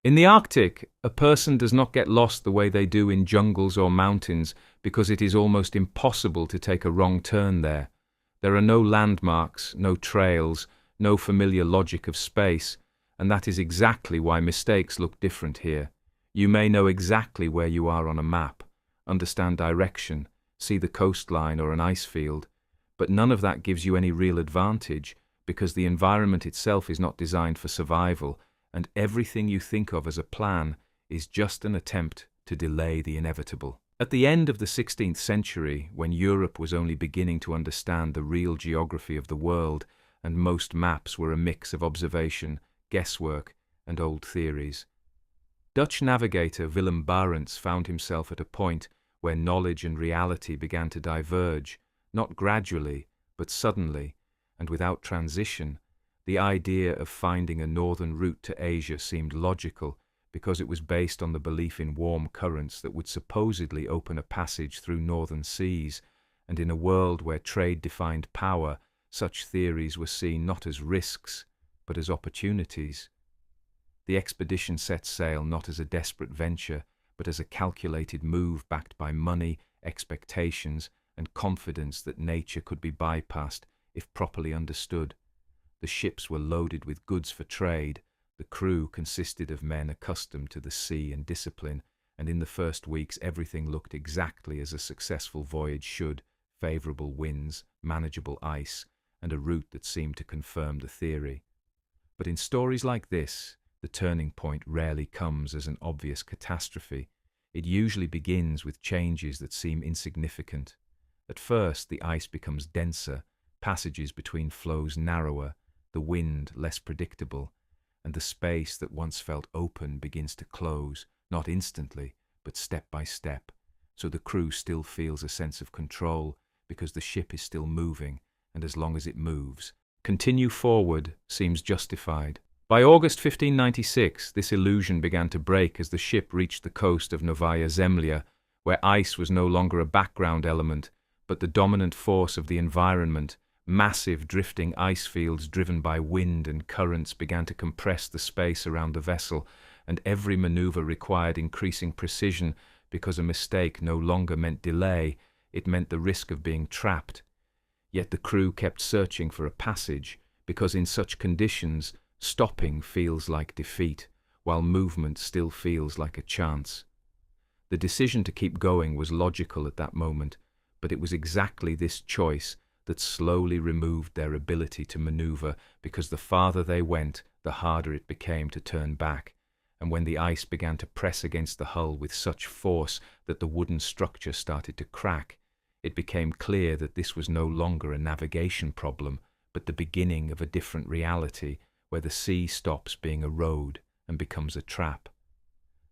In the Arctic, a person does not get lost the way they do in jungles or mountains because it is almost impossible to take a wrong turn there. There are no landmarks, no trails, no familiar logic of space, and that is exactly why mistakes look different here. You may know exactly where you are on a map, understand direction, see the coastline or an ice field, but none of that gives you any real advantage because the environment itself is not designed for survival, and everything you think of as a plan is just an attempt to delay the inevitable. At the end of the 16th century, when Europe was only beginning to understand the real geography of the world, and most maps were a mix of observation, guesswork, and old theories, Dutch navigator Willem Barentsz found himself at a point where knowledge and reality began to diverge, not gradually, but suddenly, and without transition. The idea of finding a northern route to Asia seemed logical because it was based on the belief in warm currents that would supposedly open a passage through northern seas, and in a world where trade defined power, such theories were seen not as risks, but as opportunities. The expedition set sail not as a desperate venture, but as a calculated move backed by money, expectations, and confidence that nature could be bypassed if properly understood. The ships were loaded with goods for trade. The crew consisted of men accustomed to the sea and discipline, and in the first weeks everything looked exactly as a successful voyage should: favourable winds, manageable ice, and a route that seemed to confirm the theory. But in stories like this, the turning point rarely comes as an obvious catastrophe. It usually begins with changes that seem insignificant. At first, the ice becomes denser, passages between flows narrower, the wind less predictable, and the space that once felt open begins to close, not instantly, but step by step. So the crew still feels a sense of control because the ship is still moving, and as long as it moves, continue forward seems justified. By August 1596, this illusion began to break as the ship reached the coast of Novaya Zemlya, where ice was no longer a background element, but the dominant force of the environment. Massive drifting ice fields driven by wind and currents began to compress the space around the vessel, and every maneuver required increasing precision because a mistake no longer meant delay, it meant the risk of being trapped. Yet the crew kept searching for a passage, because in such conditions, stopping feels like defeat, while movement still feels like a chance. The decision to keep going was logical at that moment, but it was exactly this choice that slowly removed their ability to maneuver, because the farther they went, the harder it became to turn back. And when the ice began to press against the hull with such force that the wooden structure started to crack, it became clear that this was no longer a navigation problem, but the beginning of a different reality, where the sea stops being a road and becomes a trap.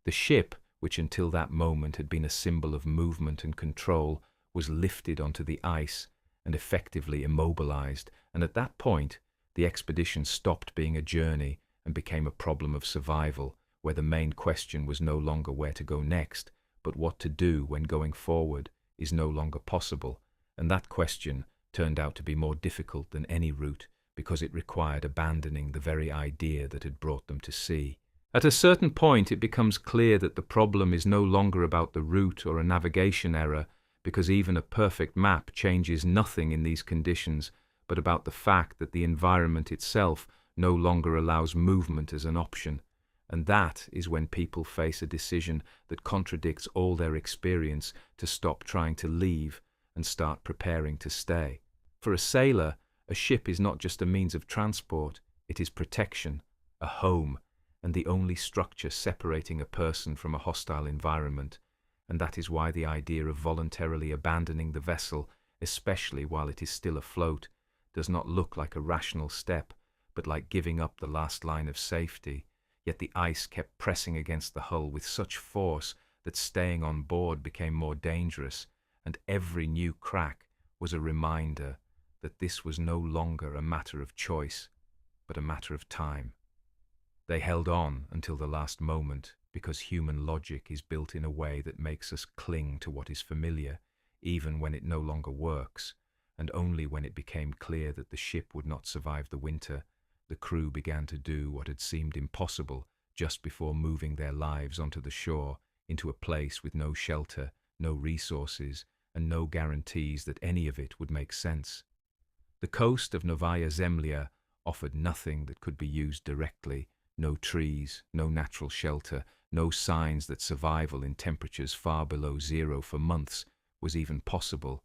The ship, which until that moment had been a symbol of movement and control, was lifted onto the ice and effectively immobilized, and at that point, the expedition stopped being a journey and became a problem of survival, where the main question was no longer where to go next, but what to do when going forward is no longer possible, and that question turned out to be more difficult than any route, because it required abandoning the very idea that had brought them to sea. At a certain point, it becomes clear that the problem is no longer about the route or a navigation error, because even a perfect map changes nothing in these conditions, but about the fact that the environment itself no longer allows movement as an option. And that is when people face a decision that contradicts all their experience, to stop trying to leave and start preparing to stay. For a sailor, a ship is not just a means of transport, it is protection, a home, and the only structure separating a person from a hostile environment. And that is why the idea of voluntarily abandoning the vessel, especially while it is still afloat, does not look like a rational step, but like giving up the last line of safety. Yet the ice kept pressing against the hull with such force that staying on board became more dangerous, and every new crack was a reminder that this was no longer a matter of choice, but a matter of time. They held on until the last moment, because human logic is built in a way that makes us cling to what is familiar, even when it no longer works, and only when it became clear that the ship would not survive the winter, the crew began to do what had seemed impossible, just before moving their lives onto the shore, into a place with no shelter, no resources, and no guarantees that any of it would make sense. The coast of Novaya Zemlya offered nothing that could be used directly, no trees, no natural shelter, no signs that survival in temperatures far below zero for months was even possible,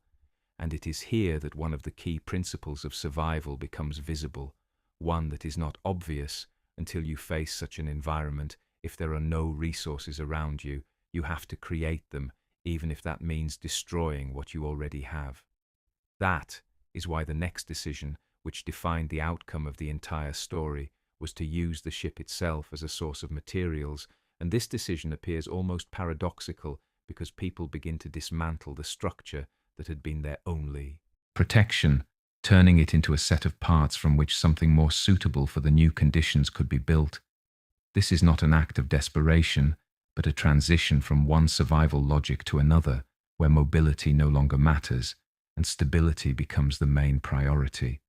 and it is here that one of the key principles of survival becomes visible, one that is not obvious until you face such an environment. If there are no resources around you, you have to create them, even if that means destroying what you already have. That is why the next decision, which defined the outcome of the entire story, was to use the ship itself as a source of materials, and this decision appears almost paradoxical because people begin to dismantle the structure that had been their only protection, turning it into a set of parts from which something more suitable for the new conditions could be built. This is not an act of desperation, but a transition from one survival logic to another, where mobility no longer matters and stability becomes the main priority.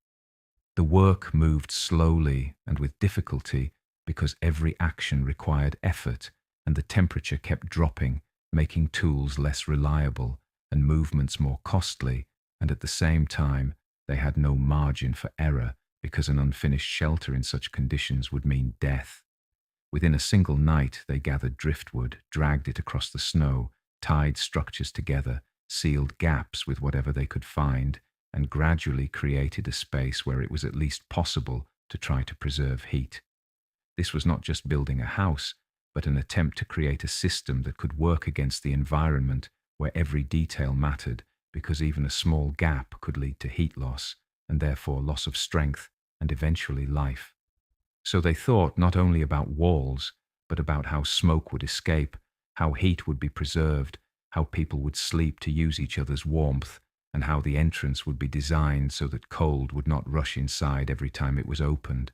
The work moved slowly and with difficulty because every action required effort and the temperature kept dropping, making tools less reliable and movements more costly, and at the same time, they had no margin for error because an unfinished shelter in such conditions would mean death. Within a single night, they gathered driftwood, dragged it across the snow, tied structures together, sealed gaps with whatever they could find, and gradually created a space where it was at least possible to try to preserve heat. This was not just building a house, but an attempt to create a system that could work against the environment where every detail mattered, because even a small gap could lead to heat loss, and therefore loss of strength, and eventually life. So they thought not only about walls, but about how smoke would escape, how heat would be preserved, how people would sleep to use each other's warmth, and how the entrance would be designed so that cold would not rush inside every time it was opened.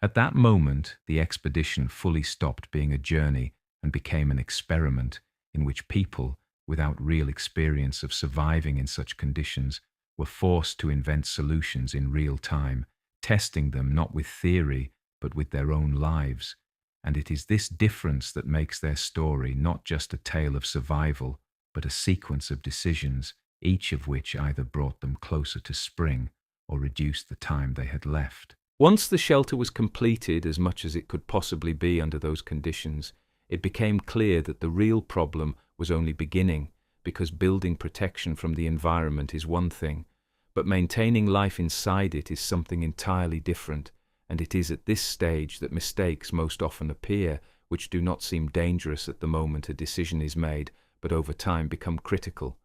At that moment, the expedition fully stopped being a journey and became an experiment in which people, without real experience of surviving in such conditions, were forced to invent solutions in real time, testing them not with theory, but with their own lives. And it is this difference that makes their story not just a tale of survival, but a sequence of decisions, each of which either brought them closer to spring or reduced the time they had left. Once the shelter was completed, as much as it could possibly be under those conditions, it became clear that the real problem was only beginning, because building protection from the environment is one thing, but maintaining life inside it is something entirely different, and it is at this stage that mistakes most often appear, which do not seem dangerous at the moment a decision is made, but over time become critical.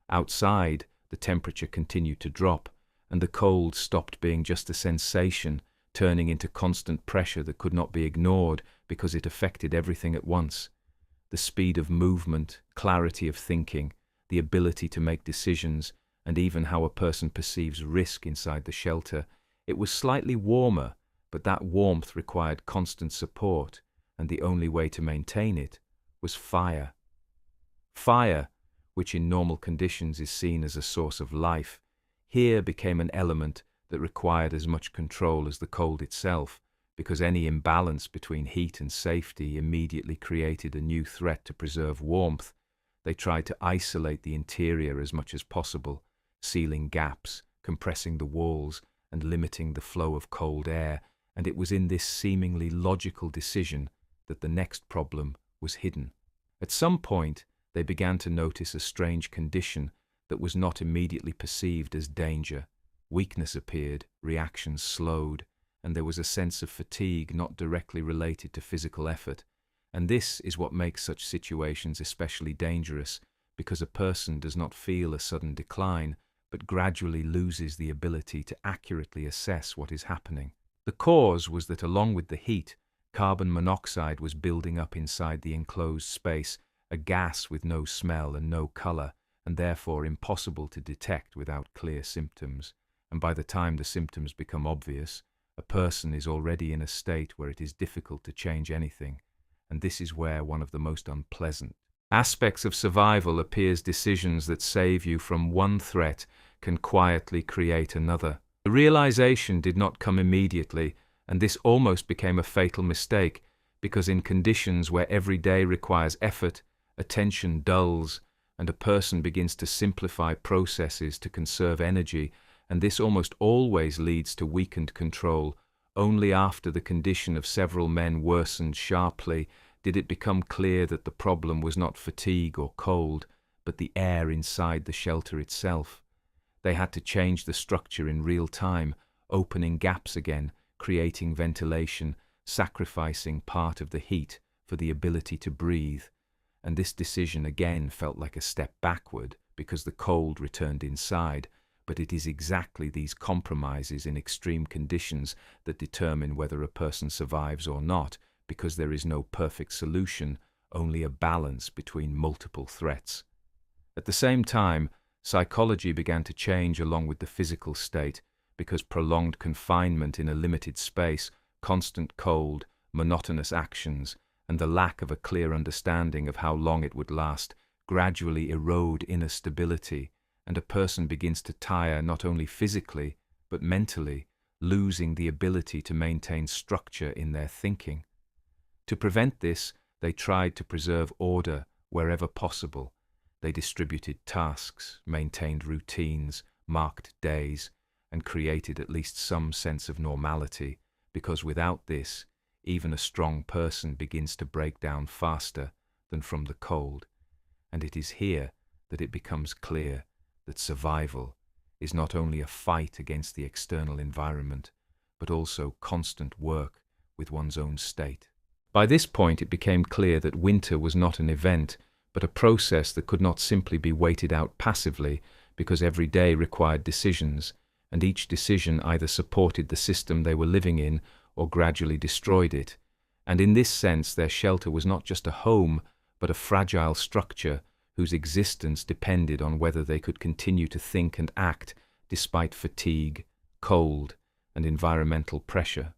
Outside, the temperature continued to drop, and the cold stopped being just a sensation, turning into constant pressure that could not be ignored because it affected everything at once. The speed of movement, clarity of thinking, the ability to make decisions, and even how a person perceives risk inside the shelter. It was slightly warmer, but that warmth required constant support, and the only way to maintain it was fire. Fire, which in normal conditions is seen as a source of life, here became an element that required as much control as the cold itself, because any imbalance between heat and safety immediately created a new threat to preserve warmth. They tried to isolate the interior as much as possible, sealing gaps, compressing the walls, and limiting the flow of cold air, and it was in this seemingly logical decision that the next problem was hidden. At some point, they began to notice a strange condition that was not immediately perceived as danger. Weakness appeared, reactions slowed, and there was a sense of fatigue not directly related to physical effort. And this is what makes such situations especially dangerous, because a person does not feel a sudden decline, but gradually loses the ability to accurately assess what is happening. The cause was that along with the heat, carbon monoxide was building up inside the enclosed space, a gas with no smell and no color, and therefore impossible to detect without clear symptoms. And by the time the symptoms become obvious, a person is already in a state where it is difficult to change anything, and this is where one of the most unpleasant aspects of survival appears. Decisions that save you from one threat can quietly create another. The realization did not come immediately, and this almost became a fatal mistake, because in conditions where every day requires effort, attention dulls, and a person begins to simplify processes to conserve energy, and this almost always leads to weakened control. Only after the condition of several men worsened sharply did it become clear that the problem was not fatigue or cold, but the air inside the shelter itself. They had to change the structure in real time, opening gaps again, creating ventilation, sacrificing part of the heat for the ability to breathe. And this decision again felt like a step backward because the cold returned inside, but it is exactly these compromises in extreme conditions that determine whether a person survives or not, because there is no perfect solution, only a balance between multiple threats. At the same time, psychology began to change along with the physical state, because prolonged confinement in a limited space, constant cold, monotonous actions, and the lack of a clear understanding of how long it would last gradually erode inner stability, and a person begins to tire not only physically, but mentally, losing the ability to maintain structure in their thinking. To prevent this, they tried to preserve order wherever possible. They distributed tasks, maintained routines, marked days, and created at least some sense of normality, because without this, even a strong person begins to break down faster than from the cold. And it is here that it becomes clear that survival is not only a fight against the external environment, but also constant work with one's own state. By this point, it became clear that winter was not an event, but a process that could not simply be waited out passively, because every day required decisions, and each decision either supported the system they were living in or gradually destroyed it. And in this sense, their shelter was not just a home, but a fragile structure whose existence depended on whether they could continue to think and act despite fatigue, cold, and environmental pressure.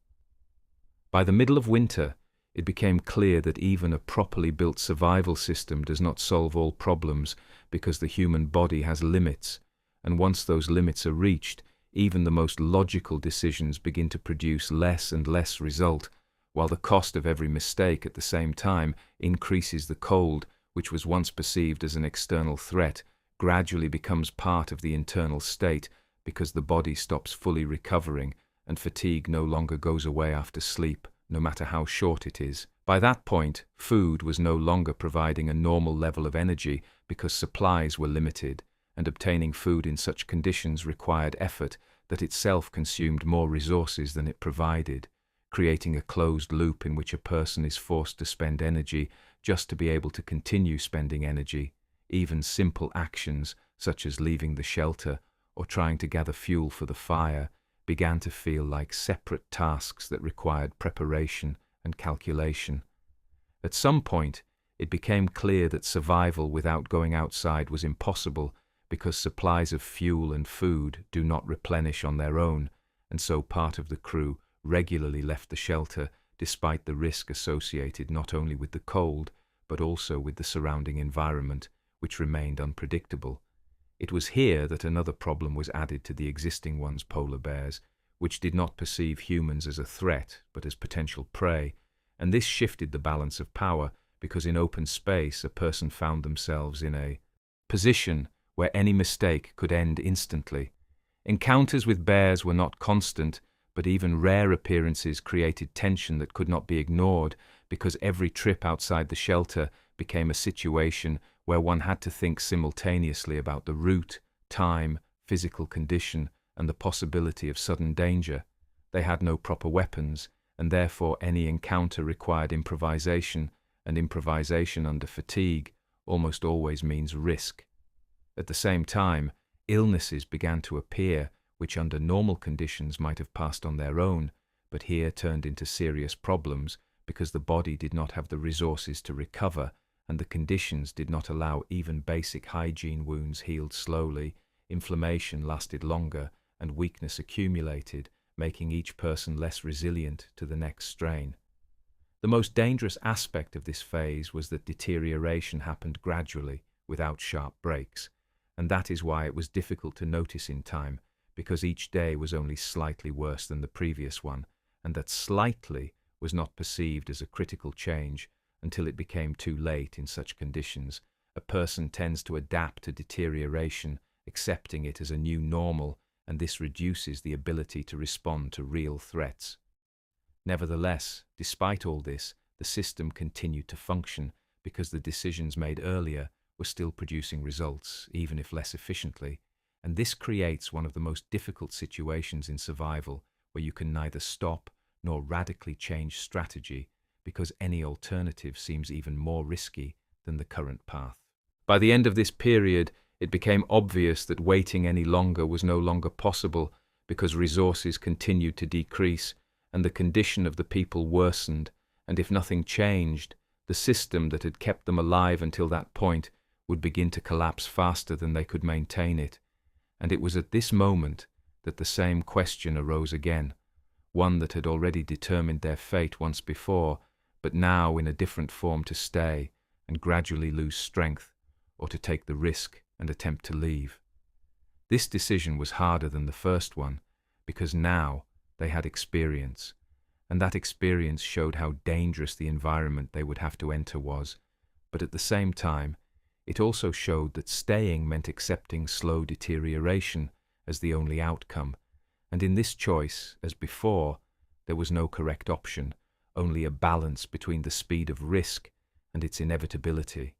By the middle of winter, it became clear that even a properly built survival system does not solve all problems, because the human body has limits, and once those limits are reached, even the most logical decisions begin to produce less and less result, while the cost of every mistake at the same time increases. The cold, which was once perceived as an external threat, gradually becomes part of the internal state, because the body stops fully recovering, and fatigue no longer goes away after sleep, no matter how short it is. By that point, food was no longer providing a normal level of energy because supplies were limited, and obtaining food in such conditions required effort that itself consumed more resources than it provided, creating a closed loop in which a person is forced to spend energy just to be able to continue spending energy. Even simple actions, such as leaving the shelter or trying to gather fuel for the fire, began to feel like separate tasks that required preparation and calculation. At some point, it became clear that survival without going outside was impossible, because supplies of fuel and food do not replenish on their own, and so part of the crew regularly left the shelter despite the risk associated not only with the cold, but also with the surrounding environment, which remained unpredictable. It was here that another problem was added to the existing ones: polar bears, which did not perceive humans as a threat, but as potential prey, and this shifted the balance of power, because in open space a person found themselves in a position where any mistake could end instantly. Encounters with bears were not constant, but even rare appearances created tension that could not be ignored, because every trip outside the shelter became a situation where one had to think simultaneously about the route, time, physical condition, and the possibility of sudden danger. They had no proper weapons, and therefore any encounter required improvisation, and improvisation under fatigue almost always means risk. At the same time, illnesses began to appear, which under normal conditions might have passed on their own, but here turned into serious problems because the body did not have the resources to recover, and the conditions did not allow even basic hygiene. Wounds healed slowly, inflammation lasted longer, and weakness accumulated, making each person less resilient to the next strain. The most dangerous aspect of this phase was that deterioration happened gradually, without sharp breaks, and that is why it was difficult to notice in time, because each day was only slightly worse than the previous one, and that slightly was not perceived as a critical change until it became too late. In such conditions, a person tends to adapt to deterioration, accepting it as a new normal, and this reduces the ability to respond to real threats. Nevertheless, despite all this, the system continued to function because the decisions made earlier were still producing results, even if less efficiently, and this creates one of the most difficult situations in survival, where you can neither stop nor radically change strategy because any alternative seems even more risky than the current path. By the end of this period, it became obvious that waiting any longer was no longer possible because resources continued to decrease and the condition of the people worsened, and if nothing changed, the system that had kept them alive until that point would begin to collapse faster than they could maintain it. And it was at this moment that the same question arose again, one that had already determined their fate once before, but now in a different form: to stay and gradually lose strength, or to take the risk and attempt to leave. This decision was harder than the first one, because now they had experience, and that experience showed how dangerous the environment they would have to enter was, but at the same time, it also showed that staying meant accepting slow deterioration as the only outcome, and in this choice, as before, there was no correct option, only a balance between the speed of risk and its inevitability.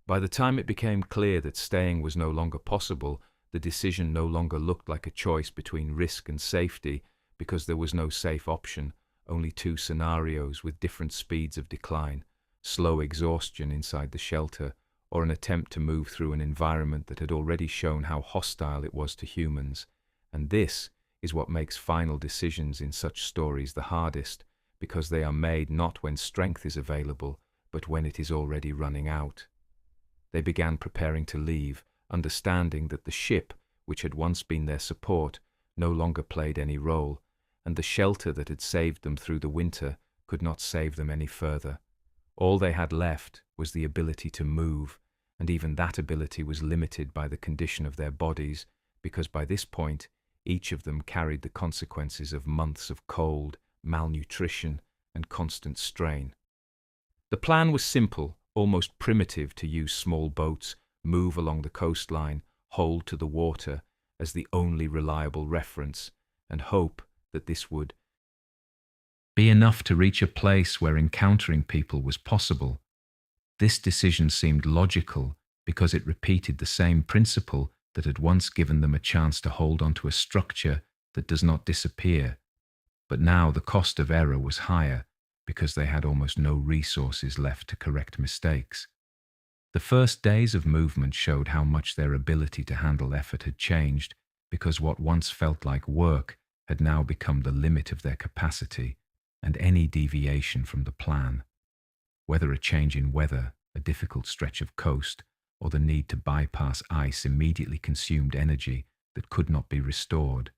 By the time it became clear that staying was no longer possible, the decision no longer looked like a choice between risk and safety, because there was no safe option, only two scenarios with different speeds of decline: slow exhaustion inside the shelter, or an attempt to move through an environment that had already shown how hostile it was to humans. And this is what makes final decisions in such stories the hardest, because they are made not when strength is available, but when it is already running out. They began preparing to leave, understanding that the ship, which had once been their support, no longer played any role, and the shelter that had saved them through the winter could not save them any further. All they had left was the ability to move, and even that ability was limited by the condition of their bodies, because by this point each of them carried the consequences of months of cold, malnutrition, and constant strain. The plan was simple, almost primitive: to use small boats, move along the coastline, hold to the water as the only reliable reference, and hope that this would be enough to reach a place where encountering people was possible. This decision seemed logical because it repeated the same principle that had once given them a chance to hold onto a structure that does not disappear. But now the cost of error was higher because they had almost no resources left to correct mistakes. The first days of movement showed how much their ability to handle effort had changed, because what once felt like work had now become the limit of their capacity, and any deviation from the plan, whether a change in weather, a difficult stretch of coast, or the need to bypass ice, immediately consumed energy that could not be restored.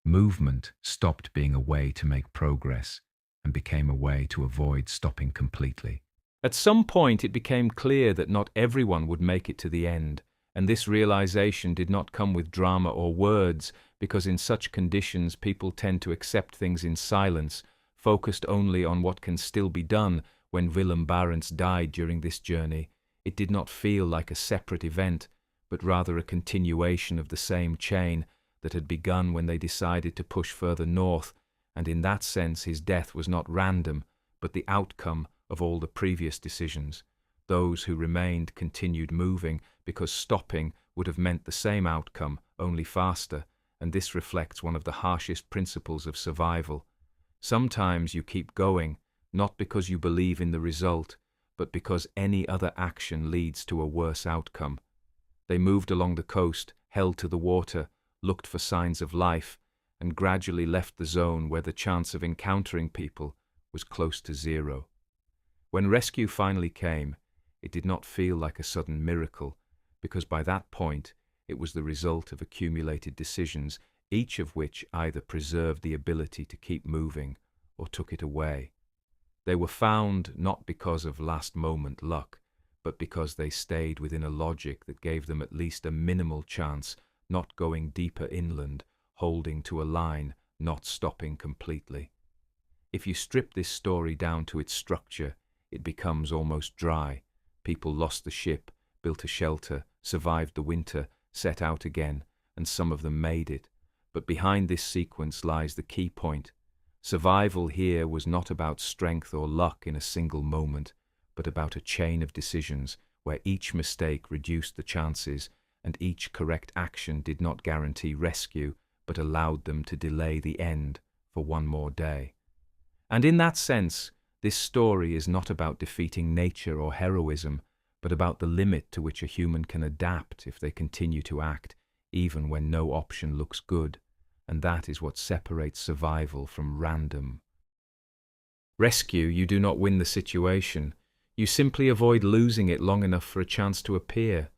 Movement stopped being a way to make progress and became a way to avoid stopping completely. At some point it became clear that not everyone would make it to the end, and this realization did not come with drama or words, because in such conditions people tend to accept things in silence, focused only on what can still be done. When Willem Barentsz died during this journey, it did not feel like a separate event, but rather a continuation of the same chain that had begun when they decided to push further north, and in that sense his death was not random, but the outcome of all the previous decisions. Those who remained continued moving because stopping would have meant the same outcome, only faster, and this reflects one of the harshest principles of survival. Sometimes you keep going, not because you believe in the result, but because any other action leads to a worse outcome. They moved along the coast, held to the water, looked for signs of life, and gradually left the zone where the chance of encountering people was close to zero. When rescue finally came, it did not feel like a sudden miracle, because by that point it was the result of accumulated decisions, each of which either preserved the ability to keep moving or took it away. They were found not because of last-moment luck, but because they stayed within a logic that gave them at least a minimal chance, not going deeper inland, holding to a line, not stopping completely. If you strip this story down to its structure, it becomes almost dry. People lost the ship, built a shelter, survived the winter, set out again, and some of them made it. But behind this sequence lies the key point. Survival here was not about strength or luck in a single moment, but about a chain of decisions where each mistake reduced the chances and each correct action did not guarantee rescue, but allowed them to delay the end for one more day. And in that sense, this story is not about defeating nature or heroism, but about the limit to which a human can adapt if they continue to act, even when no option looks good. And that is what separates survival from random. Rescue, you do not win the situation. You simply avoid losing it long enough for a chance to appear.